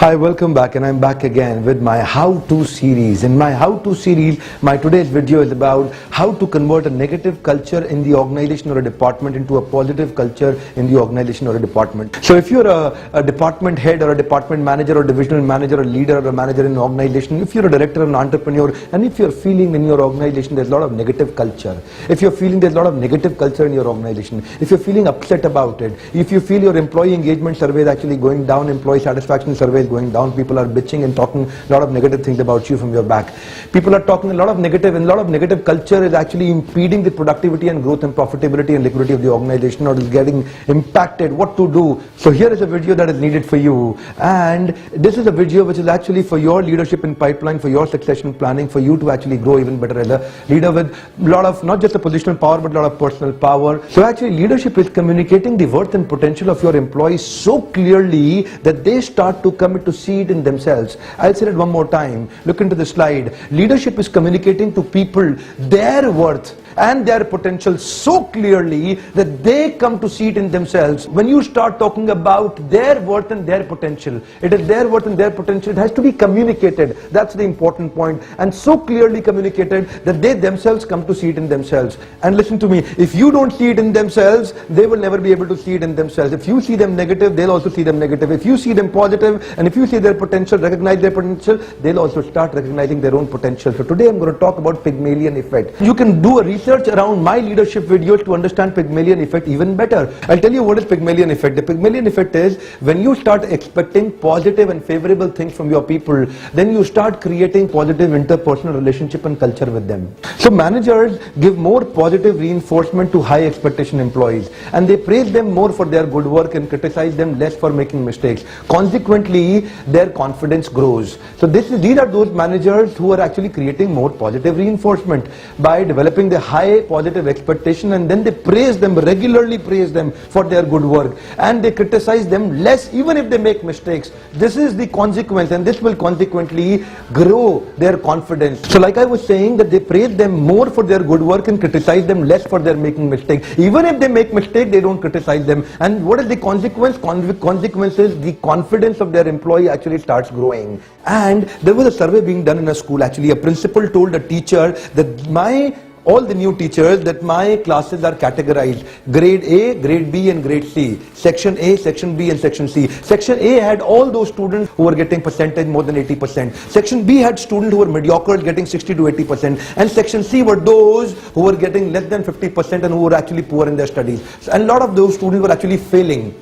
Hi, welcome back, and I'm back again with my how-to series. In my how-to series, my today's video is about how to convert a negative culture in the organization or a department into a positive culture in the organization or a department. So if you're a department head or a department manager or divisional manager or leader or a manager in an organization, if you're a director or an entrepreneur, and if you're feeling in your organization there's a lot of negative culture, if you're feeling there's a lot of negative culture in your organization, if you're feeling upset about it, if you feel your employee engagement survey is actually going down, employee satisfaction survey is going down, people are bitching and talking a lot of negative things about you from your back. People are talking a lot of negative, and a lot of negative culture is actually impeding the productivity and growth and profitability and liquidity of the organization, or is getting impacted. What to do? So here is a video that is needed for you, and this is a video which is actually for your leadership in pipeline, for your succession planning, for you to actually grow even better as a leader with a lot of not just a positional power but a lot of personal power. So actually leadership is communicating the worth and potential of your employees so clearly that they start to commit to see it in themselves. I'll say it one more time. Look into the slide. Leadership is communicating to people their worth and their potential so clearly that they come to see it in themselves. When you start talking about their worth and their potential, it is their worth and their potential. It has to be communicated. That's the important point. And so clearly communicated that they themselves come to see it in themselves. And listen to me, if you don't see it in themselves, they will never be able to see it in themselves. If you see them negative, they'll also see them negative. If you see them positive, and if you see their potential, recognize their potential, they'll also start recognizing their own potential. So today I'm going to talk about Pygmalion effect. You can do a research around my leadership videos to understand Pygmalion effect even better. I'll tell you what is Pygmalion effect. The Pygmalion effect is when you start expecting positive and favorable things from your people, then you start creating positive interpersonal relationship and culture with them. So managers give more positive reinforcement to high expectation employees, and they praise them more for their good work and criticize them less for making mistakes. Consequently, their confidence grows. So these are those managers who are actually creating more positive reinforcement by developing the high positive expectation, and then they praise them, regularly praise them for their good work, and they criticize them less even if they make mistakes. This is the consequence, and this will consequently grow their confidence. So like I was saying, that they praise them more for their good work and criticize them less for their making mistakes. Even if they make mistake, they don't criticize them. And what is the consequence? Consequence is the confidence of their employee actually starts growing. And there was a survey being done in a school. Actually, a principal told a teacher that all the new teachers that my classes are categorized grade A, grade B and grade C. Section A, section B and section C. Section A had all those students who were getting percentage more than 80%. Section B had students who were mediocre getting 60 to 80%. And section C were those who were getting less than 50% and who were actually poor in their studies. And a lot of those students were actually failing.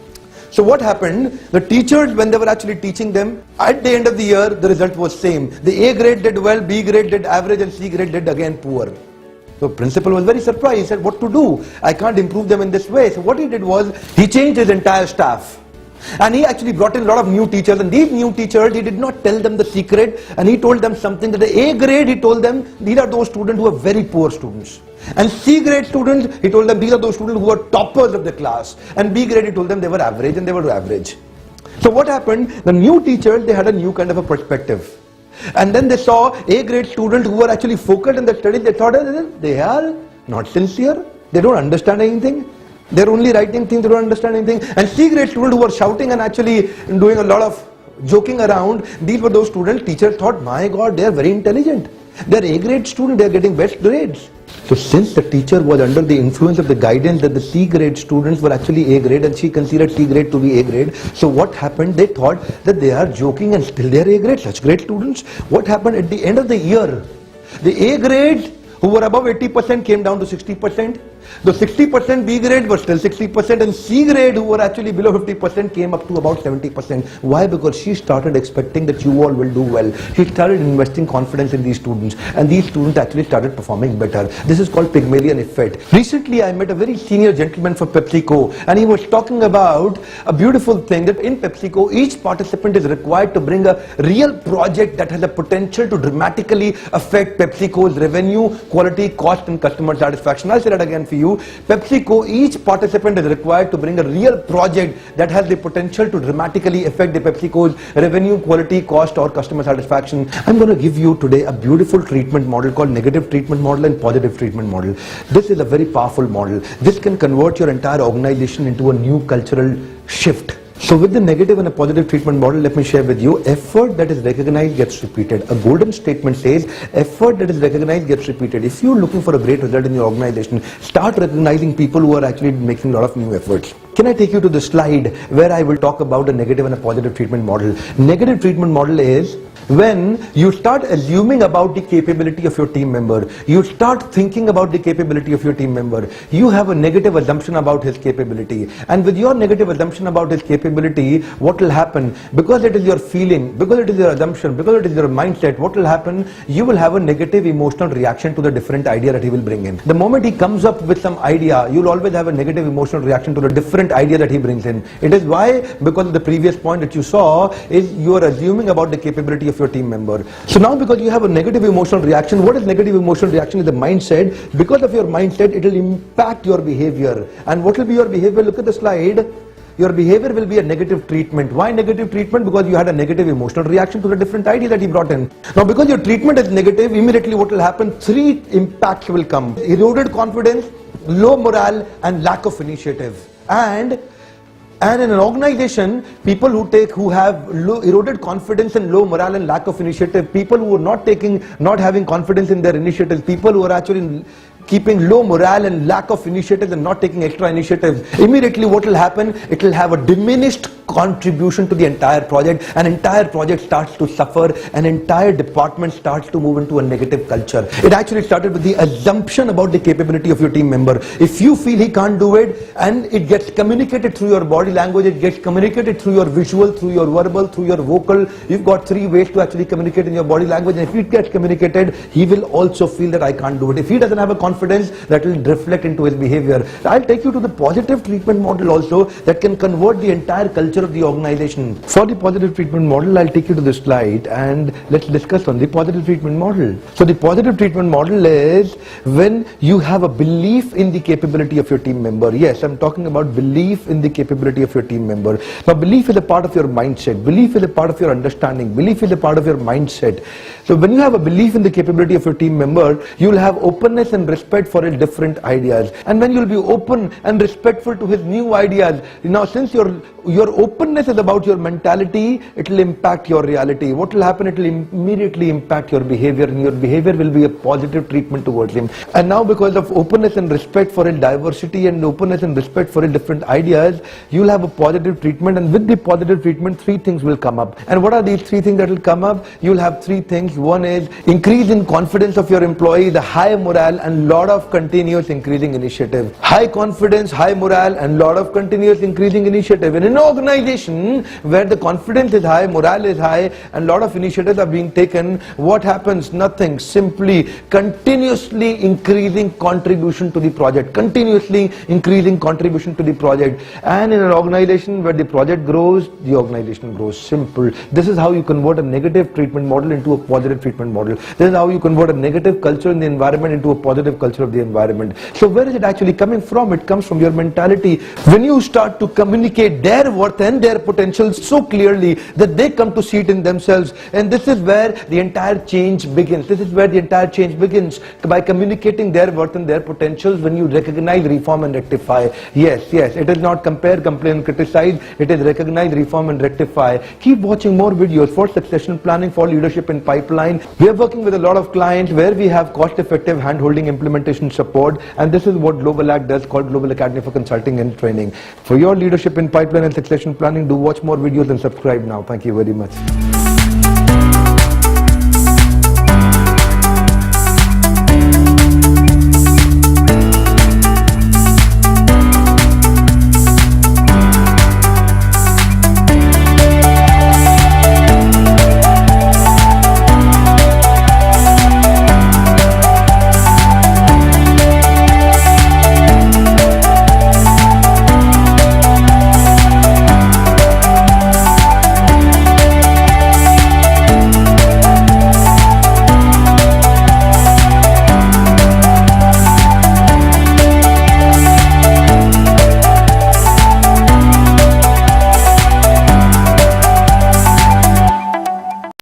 So what happened, the teachers, when they were actually teaching them, at the end of the year, the result was same. The A grade did well, B grade did average and C grade did again poor. So principal was very surprised. He said, what to do? I can't improve them in this way. So what he did was, he changed his entire staff. And he actually brought in a lot of new teachers, and these new teachers, he did not tell them the secret, and he told them something. That the A grade, he told them, these are those students who are very poor students. And C grade students, he told them, these are those students who are toppers of the class. And B grade, he told them they were average, and they were average. So what happened? The new teachers, they had a new kind of a perspective. And then they saw A grade students who were actually focused in their studies. They thought they are not sincere. They don't understand anything. They're only writing things, they don't understand anything. And C grade students who were shouting and actually doing a lot of joking around, these were those students, teachers thought, my God, they're very intelligent. They're A grade students, they're getting best grades. So since the teacher was under the influence of the guidance that the C grade students were actually A grade, and she considered C grade to be A grade, so what happened? They thought that they are joking and still they are A grade, such great students. What happened at the end of the year? The A grades who were above 80% came down to 60%. The 60% B grade was still 60%, and C grade who were actually below 50% came up to about 70%. Why? Because she started expecting that you all will do well. She started investing confidence in these students, and these students actually started performing better. This is called Pygmalion effect. Recently I met a very senior gentleman from PepsiCo, and he was talking about a beautiful thing that in PepsiCo each participant is required to bring a real project that has a potential to dramatically affect PepsiCo's revenue, quality, cost and customer satisfaction. I'll say that again for you. PepsiCo, each participant is required to bring a real project that has the potential to dramatically affect the PepsiCo's revenue, quality, cost or customer satisfaction. I'm going to give you today a beautiful treatment model called negative treatment model and positive treatment model. This is a very powerful model. This can convert your entire organization into a new cultural shift. So with the negative and a positive treatment model, let me share with you, effort that is recognized gets repeated. A golden statement says, effort that is recognized gets repeated. If you're looking for a great result in your organization, start recognizing people who are actually making a lot of new efforts. Can I take you to the slide where I will talk about a negative and a positive treatment model? Negative treatment model is when you start assuming about the capability of your team member, you start thinking about the capability of your team member, you have a negative assumption about his capability, and with your negative assumption about his capability, what will happen? Because it is your feeling, because it is your assumption, because it is your mindset, what will happen? You will have a negative emotional reaction to the different idea that he will bring in. The moment he comes up with some idea, you will always have a negative emotional reaction to the different idea that he brings in. It is why, because of the previous point that you saw, is you are assuming about the capability of your team member. So now, because you have a negative emotional reaction, what is negative emotional reaction? Is the mindset. Because of your mindset, it will impact your behavior. And what will be your behavior? Look at the slide. Your behavior will be a negative treatment. Why negative treatment? Because you had a negative emotional reaction to the different idea that he brought in. Now, because your treatment is negative, immediately what will happen? 3 impacts will come: eroded confidence, low morale, and lack of initiative. And in an organization, people who have eroded confidence and low morale and lack of initiative, people who are not having confidence in their initiatives, people who are actually keeping low morale and lack of initiative and not taking extra initiatives, immediately what will happen? It will have a diminished contribution to the entire project. An entire project starts to suffer, an entire department starts to move into a negative culture. It actually started with the assumption about the capability of your team member. If you feel he can't do it, and it gets communicated through your body language, it gets communicated through your visual, through your verbal, through your vocal. You've got 3 ways to actually communicate in your body language, and if it gets communicated, he will also feel that I can't do it. If he doesn't have a confidence, that will reflect into his behavior. I'll take you to the positive treatment model also that can convert the entire culture of the organization. For the positive treatment model, I'll take you to the slide and let's discuss on the positive treatment model. So the positive treatment model is when you have a belief in the capability of your team member. Yes, I'm talking about belief in the capability of your team member. Now, belief is a part of your mindset. Belief is a part of your understanding. Belief is a part of your mindset. So when you have a belief in the capability of your team member, you will have openness and respect for his different ideas. And when you will be open and respectful to his new ideas, now since your openness is about your mentality, it will impact your reality. What will happen? It will immediately impact your behavior, and your behavior will be a positive treatment towards him. And now, because of openness and respect for his diversity and openness and respect for his different ideas, you will have a positive treatment, and with the positive treatment, 3 things will come up. And what are these 3 things that will come up? You will have 3 things. One is increase in confidence of your employees, the high morale, and lot of continuous increasing initiative. High confidence, high morale, and lot of continuous increasing initiative. In an organization where the confidence is high, morale is high, and lot of initiatives are being taken, what happens? Nothing. Simply continuously increasing contribution to the project. Continuously increasing contribution to the project. And in an organization where the project grows, the organization grows. Simple. This is how you convert a negative treatment model into a positive treatment model. This is how you convert a negative culture in the environment into a positive culture of the environment. So where is it actually coming from? It comes from your mentality. When you start to communicate their worth and their potentials so clearly that they come to see it in themselves, and this is where the entire change begins. This is where the entire change begins, by communicating their worth and their potentials. When you recognize, reform and rectify. Yes, it is not compare, complain, criticize. It is recognize, reform and rectify. Keep watching more videos for succession planning, for leadership in pipeline. We are working with a lot of clients where we have cost-effective hand-holding implementation support, and this is what Global Act does, called Global Academy for Consulting and Training. For your leadership in pipeline and succession planning, do watch more videos and subscribe now. Thank you very much.